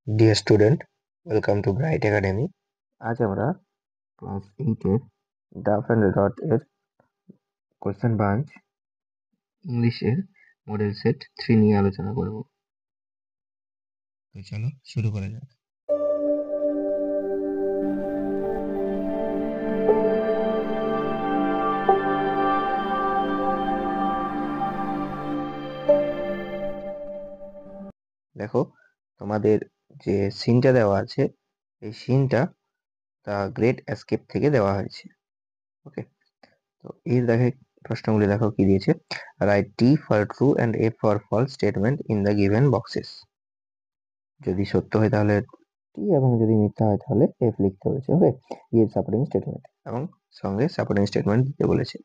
Dear student, welcome to bright academy. আজ আমরা class 8-এর Duff and dot এর question bunch ইংলিশের মডেল সেট 3 নিয়ে আলোচনা করব। তো চলো শুরু করা যাক। দেখো, তোমাদের যে সিনটা দেওয়া আছে, এই সিনটা দ্য গ্রেট এস্কেপ থেকে দেওয়া হয়েছে। ওকে, তো এর দেখে প্রশ্নগুলি দেখো কি দিয়েছে। Write T for true and F for false statement in the given boxes. যদি সত্য হয় তাহলে টি এবং যদি মিথ্যা হয় তাহলে এফ লিখতে হয়েছে। ওকে, গিভ সাপোর্টিং স্টেটমেন্ট এবং সঙ্গে সাপোর্টিং স্টেটমেন্ট দিতে বলেছে।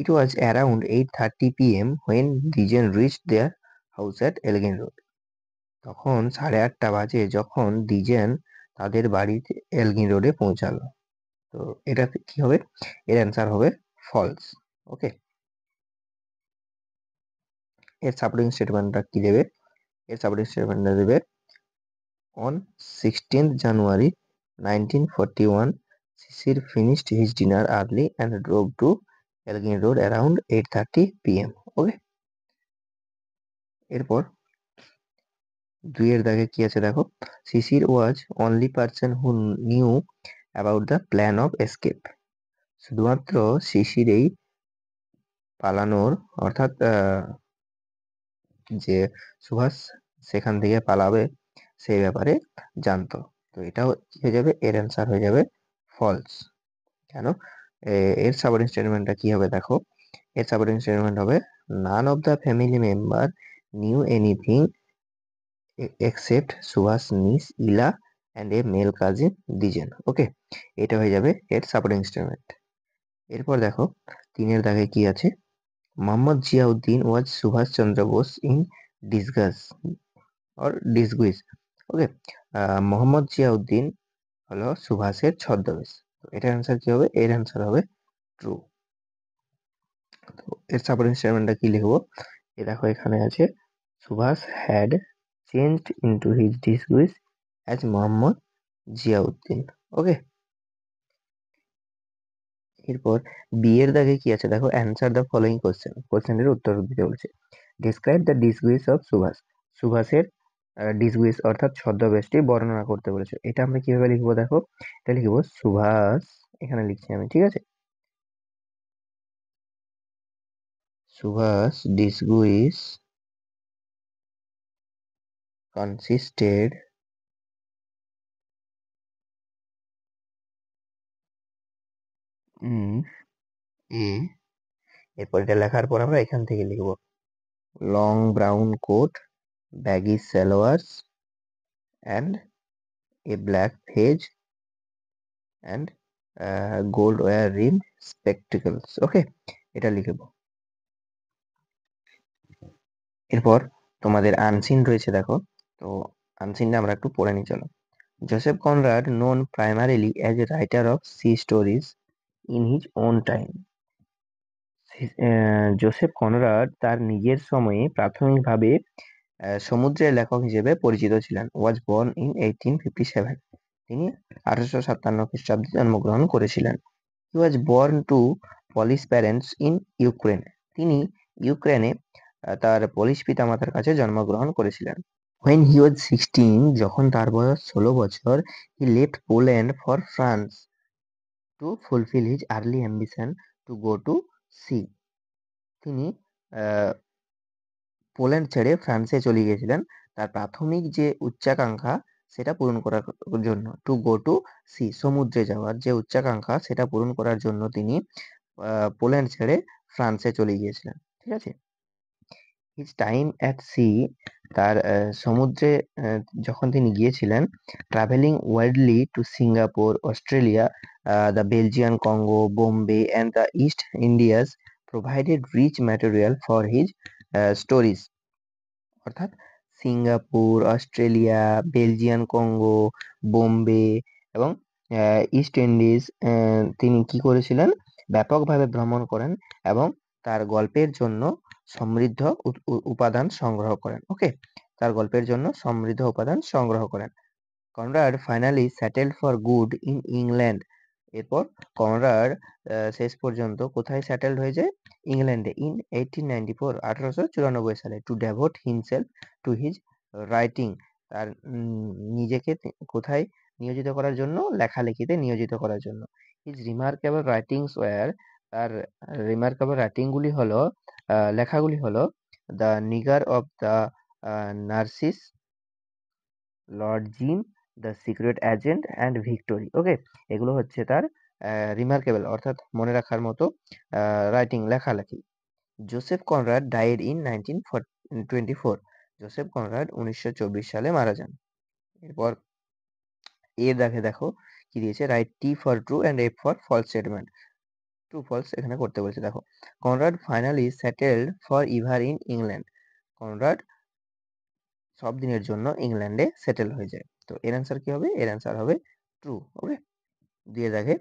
It was around 8:30 p.m. when Dijen reached their house at Elgin Road. তখন 8:30 বাজে যখন ডিজেন তাদের বাড়িতে এলগিন রোডে পৌঁছালো। তো এটা কি হবে? এর অ্যান্সার হবে ফলস। ওকে, এর সাপোর্টিং স্টেটমেন্টটা কি দেবে? এর সাপোর্টিং স্টেটমেন্টটা দেবে on 16th January 1941 Sisir finished his dinner early and drove to Elgin Road around 8:30 p.m. ওকে, এরপর দুইয়ের দাগে কি আছে দেখো। Shishir was only person who knew about the plan of escape. শুধুমাত্র শিশিরেই পালানোর অর্থাৎ যে সুভাষ সেখান থেকে পালাবে সেই ব্যাপারে জানতো। তো এটাও কি হয়ে যাবে? এর অ্যান্সার হয়ে যাবে ফলস। কেন? এর সাবঅর্ডিনেট স্টেটমেন্টটা কি হবে দেখো। এর সাবঅর্ডিনেট স্টেটমেন্ট হবে none of the family member knew anything except Subhash niece Ila and a male cousin Dwijen. Okay, এটা হয়ে যাবে এর সাপোর্টিং স্টেটমেন্ট। এরপর দেখো তিনের দাগে কি আছে। Mohammad Ziauddin was Subhash Chandra Bose in disguise or disguise. Okay, Mohammad Ziauddin হলো সুভাষের ছদ্মবেশ। তো এটার অ্যান্সার কি হবে? এর অ্যান্সার হবে ট্রু। তো এর সাপোর্টিং স্টেটমেন্টটা কি লিখবো? এ দেখো এখানে আছে Subhash had changed into his disguise as Mohammad Ziauddin. Okay, এরপর বি এর দাগে কি আছে দেখো। Answer the following question. কোশ্চেনের উত্তর দিতে বলেছে। Describe the disguise of Subhash. সুভাষের ডিসগুইস অর্থাৎ ছদ্মবেশটি বর্ণনা করতে বলেছে। এটা আমরা কিভাবে লিখবো দেখো। এটা লিখবো সুভাষ, এখানে লিখছি আমি, ঠিক আছে। সুভাষ ডিসগুইস consisted in a, এরপর এটা লেখার পর আমরা এখান থেকে লিখবো long brown coat, baggy salwars and a black fez and gold wire rim spectacles. Okay, এটা লিখবো। এরপর তোমাদের আনসিন রয়েছে দেখো। তো আনসিনটা আমরা একটু পড়ে নিই, চলো। Joseph Conrad known primarily as a writer of sea stories in his own time. Joseph Conrad তার নিজের সময়ে প্রাথমিকভাবে সমুদ্রের লেখক হিসেবে পরিচিত ছিলেন। Was born in 1857। তিনি 1857 খ্রিস্টাব্দে জন্মগ্রহণ করেছিলেন। He was born to Polish parents in Ukraine. তিনি ইউক্রেনে তার পোলিশ পিতামাতার কাছে জন্মগ্রহণ করেছিলেন। When he was 16, যখন তার বয়স 16 বছর, he left Poland for France to fulfill his early ambition to go to sea. তিনি পোল্যান্ড ছেড়ে ফ্রান্সে চলে গিয়েছিলেন তার প্রাথমিক যে উচ্চাকাঙ্ক্ষা সেটা পূরণ করার জন্য। টু গো টু সি, সমুদ্রে যাওয়ার যে উচ্চাকাঙ্ক্ষা সেটা পূরণ করার জন্য তিনি পোল্যান্ড ছেড়ে ফ্রান্সে চলে গিয়েছিলেন, ঠিক আছে। হিজ টাইম অ্যাট সি, তার সমুদ্রে যখন তিনি গিয়েছিলেন, travelling widely to Singapore, Australia, the Belgian Congo, Bombay and the East Indies provided rich material for his stories. অর্থাৎ Singapore, Australia, Belgian Congo, Bombay এবং ইস্ট ইন্ডিজ তিনি কি করেছিলেন? ব্যাপকভাবে ভ্রমণ করেন এবং তার গল্পের জন্য সমৃদ্ধ উপাদান সংগ্রহ করেন। ওকে, তার গল্পের জন্য সমৃদ্ধ উপাদান সংগ্রহ করেন। Conrad finally settled for good in England. এরপর কনরাড শেষ পর্যন্ত কোথায় সেটেলড হয়ে যায়? ইংল্যান্ডে ইন 1894, 1894 সালে, to devote himself to his writing. তার নিজেকে কোথায় নিয়োজিত করার জন্য? লেখালেখিতে নিয়োজিত করার জন্য। হিজ রিমার্কেবল রাইটিংস ওয়্যার, তার রিমার্কেবল রাইটিংগুলি হলো, লেখাগুলি হলো the Nigger of the Narcissus, Lord Jim, the Secret Agent and Victory. Okay, এগুলো হচ্ছে তার রিমার্কেবল অর্থাৎ মনে রাখার মতো রাইটিং, লেখালেখি। Joseph Conrad died in 1924। Joseph Conrad 1924 সালে মারা যান। এরপর এর দেখো কি দিয়েছে, write T for true and F for false statement. True false এখানে করতে বলছে। দেখো, Conrad finally settled for ever in England. Conrad সব দিনের জন্য ইংল্যান্ডে সেটেল হয়ে যায়। তো এর অ্যান্সার কি হবে? এর অ্যান্সার হবে ট্রু। ওকে, দিয়ে দেখে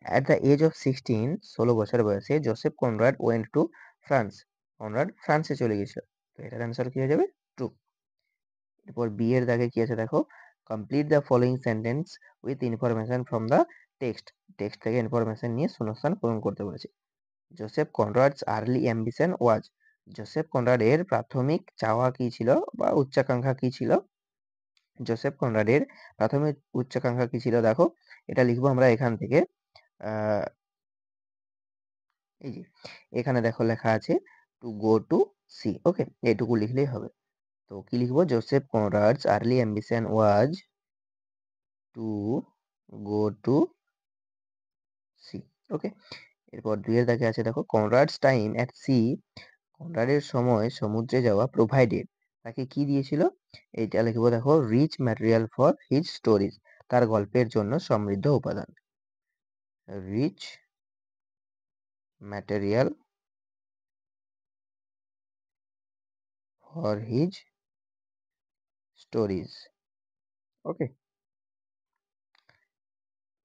অ্যাট দ্য এজ অফ 16, 16 বছর বয়সে Joseph Conrad went to France. Conrad ফ্রান্সে চলে গেছিল। তো এটার অ্যান্সার কি হয়ে যাবে? ট্রু। এরপর বি এর দাগে কি আছে দেখো, complete the following sentence with information from the text. Text থেকে ইনফরমেশন নিয়ে শূন্যস্থান পূরণ করতে বলেছে। জোসেফ কনরাডস আর্লি অ্যাম্বিশন ওয়াজ। জোসেফ কনরাডের প্রাথমিক চাওয়া কি ছিল বা উচ্চাকাঙ্ক্ষা কি ছিল? জোসেফ কনরাডের প্রাথমিক উচ্চাকাঙ্ক্ষা কি ছিল? দেখো, এটা লিখবো আমরা এখান থেকে। এই যে এখানে দেখো লেখা আছে to go to sea. Okay, এটুকু লিখলেই হবে। তো কি লিখবো? Joseph Conrad's early ambition was to go to sea. Okay, এরপর দুইয়ের দাগে আছে দেখো, কনরাডস টাইম অ্যাট সি। কনরাডের সময় সমুদ্রে যাওয়া প্রোভাইডেড, তাকে কি দিয়েছিল? এইটা লিখবো দেখো, rich material for his stories. তার গল্পের জন্য সমৃদ্ধ উপাদান। Rich material for his stories. Okay,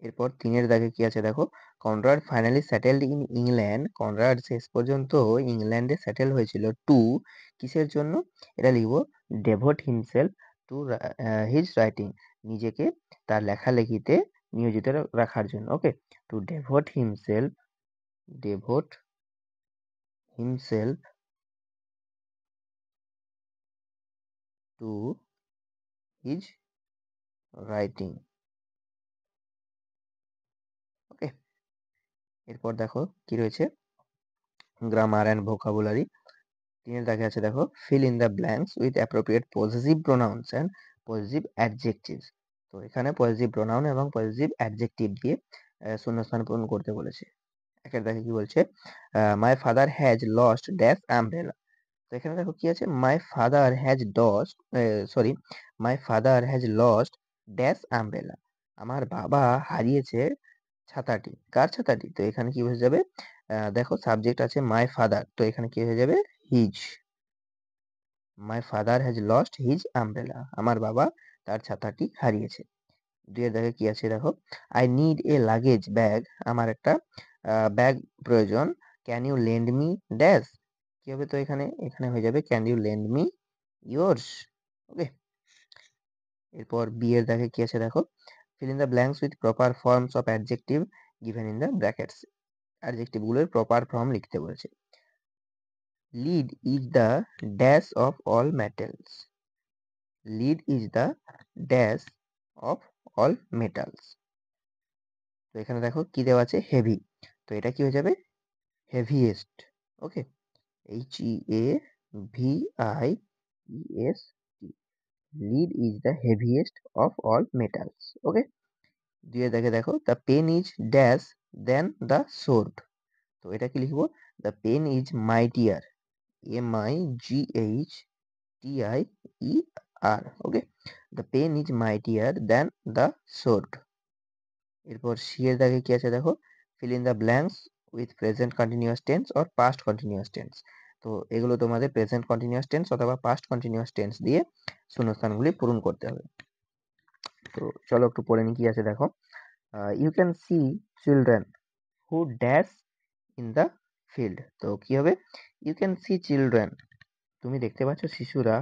এরপর তিনের দাগে কি আছে দেখো, Conrad finally settled in England. Conrad শেষ পর্যন্ত ইংল্যান্ডে সেটেল হয়েছিল টু, কিসের জন্য? এটা লিখবো, devote himself to his writing. নিজেকে তার লেখালেখিতে নিয়োজিত রাখার জন্য। Okay, to devote himself, devote himself to his writing. Okay, এরপর দেখো কি রয়েছে, গ্রামার অ্যান্ড ভোকাবুলারি। তিনের দাগে আছে দেখো, fill in the blanks with appropriate positive pronouns and positive adjectives. তো এখানে পজিটিভ প্রোনাউন এবং পজিটিভ অ্যাডজেক্টিভ দিয়ে শূন্যস্থান পূরণ করতে বলেছে। একের দাগে কি বলছে, my father has lost dash umbrella. তো এখানে দেখো কি আছে, my father has lost, sorry, my father has lost dash umbrella. আমার বাবা হারিয়েছে ছাতাটি। কার ছাতাটি? তো এখানে কি হয়ে যাবে, দেখো সাবজেক্ট আছে মাই ফাদার, তো এখানে কি হয়ে যাবে? His. My father has lost his umbrella. আমার বাবা তার ছাতাটি হারিয়েছে। দুইয়ের দাগে কি আছে দেখো, I need a luggage bag. আমার একটা ব্যাগ প্রয়োজন। Can you lend me dash. কি হবে? তো এখানে এখানে হয়ে যাবে can you lend me yours. Okay, এরপর বি এর দাগে কি আছে দেখো, fill in the blanks with proper forms of adjective given in the brackets. Adjective গুলোর প্রপার ফর্ম লিখতে বলেছে। Lead is the dash of all metals. Lead is the dash of all metals. তো এখানে দেখো কি দেওয়া আছে, হেভি। তো এটা কি হয়ে যাবে? Heaviest. Okay, HEAVIEST। Lead is the heaviest of all metals. Okay, দিয়ে দেখো, the pen is dash than the sword. তো এটা কি লিখবো? The pen is mightier, MIGHTIER। Okay, the pen is mightier than the sword. এরপর C এর দাগে কি আছে দেখো, fill in the blanks with present continuous tense or past continuous tense. তো এগুলো তোমাদের প্রেজেন্ট কন্টিনিউয়াস টেন্স অথবা পাস্ট কন্টিনিউয়াস টেন্স দিয়ে শূন্যস্থানগুলি পূরণ করতে হবে। তো চলো একটু পড়ে নি কি আছে দেখো, you can see children who dash in the field. তো কি হবে? You can see children. তো তুমি দেখতে পাচ্ছ শিশুরা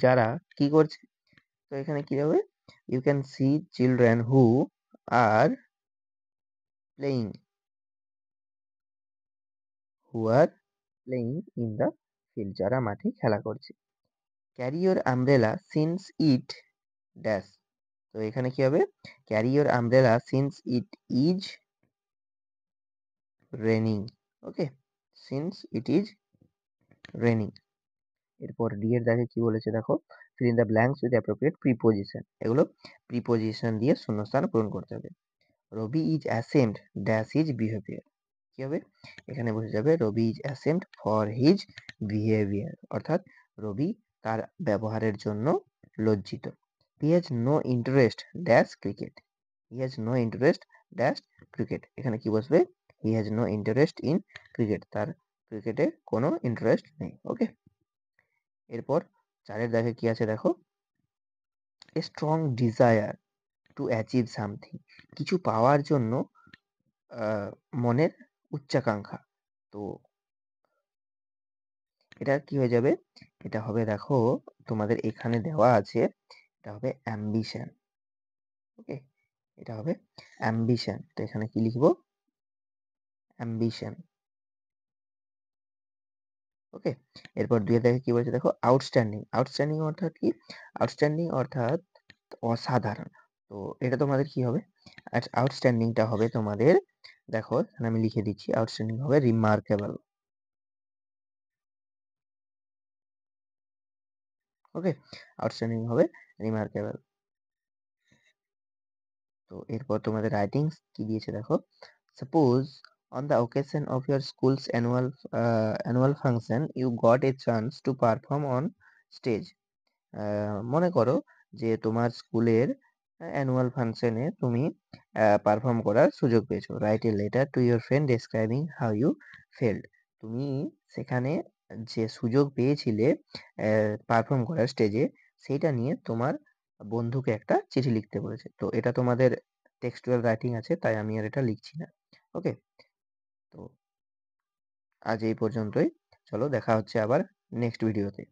যারা কি করছে। তো এখানে কি হবে, you can see children who are playing in the field, যারা মাঠে খেলা করছে। Carry your umbrella since it dash. তো এখানে কি হবে, carry your umbrella since it is raining. Okay, since it is raining. এরপর ডি এর দাগে কি বলেছে দেখো, fill in the blanks with appropriate preposition. এগুলো প্রিপোজিশন দিয়ে শূন্যস্থান পূরণ করতে হবে। Rabi is ashamed dash his behaviour. কি হবে, এখানে বসে যাবে Rabi is ashamed for his behaviour, অর্থাৎ রবি তার ব্যবহারের জন্য লজ্জিত। He has no interest dash cricket. He has no interest dash cricket. এখানে কি বসবে, he has no interest in cricket, তার ক্রিকেটে কোনো ইন্টারেস্ট নেই। ওকে, এরপর চারের দাগে কি আছে দেখো, a strong desire to achieve something. কিছু পাওয়ার জন্য মনের উচ্চাকাঙ্ক্ষা। তো এটা কি হয়ে যাবে, এটা হবে দেখো তোমাদের এখানে দেওয়া আছে, এটা হবে অ্যাম্বিশন। ওকে, এটা হবে অ্যাম্বিশন। তো এখানে কি লিখবো, অ্যাম্বিশন। ওকে, এরপর দুই দেখে কি বলছে দেখো, আউটস্ট্যান্ডিং। আউটস্ট্যান্ডিং অর্থাৎ কি, আউটস্ট্যান্ডিং অর্থাৎ অসাধারণ। তো এটা তোমাদের কি হবে, আউটস্ট্যান্ডিংটা হবে তোমাদের, দেখো এখানে আমি লিখে দিচ্ছি, আউটস্ট্যান্ডিং হবে রিমার্কেবল। ওকে, আউটস্ট্যান্ডিং হবে রিমার্কেবল। তো এরপর তোমাদের রাইটিংস কি দিয়েছে দেখো, suppose on the occasion of your school's annual function you got a chance to perform on stage. মনে করো যে তোমার স্কুলের অ্যানুয়াল ফাংশনে তুমি পারফর্ম করার সুযোগ পেয়েছো। Write a letter to your friend describing how you felt. তুমি সেখানে যে সুযোগ পেয়েছিলে পারফর্ম করার স্টেজে, সেইটা নিয়ে তোমার বন্ধুকে একটা চিঠি লিখতে বলেছে। তো এটা তোমাদের টেক্সচুয়াল রাইটিং আছে, তাই আমি আর এটা লিখছি না। ওকে, তো আজ এই পর্যন্তই। চলো দেখা হচ্ছে আবার নেক্সট ভিডিওতে।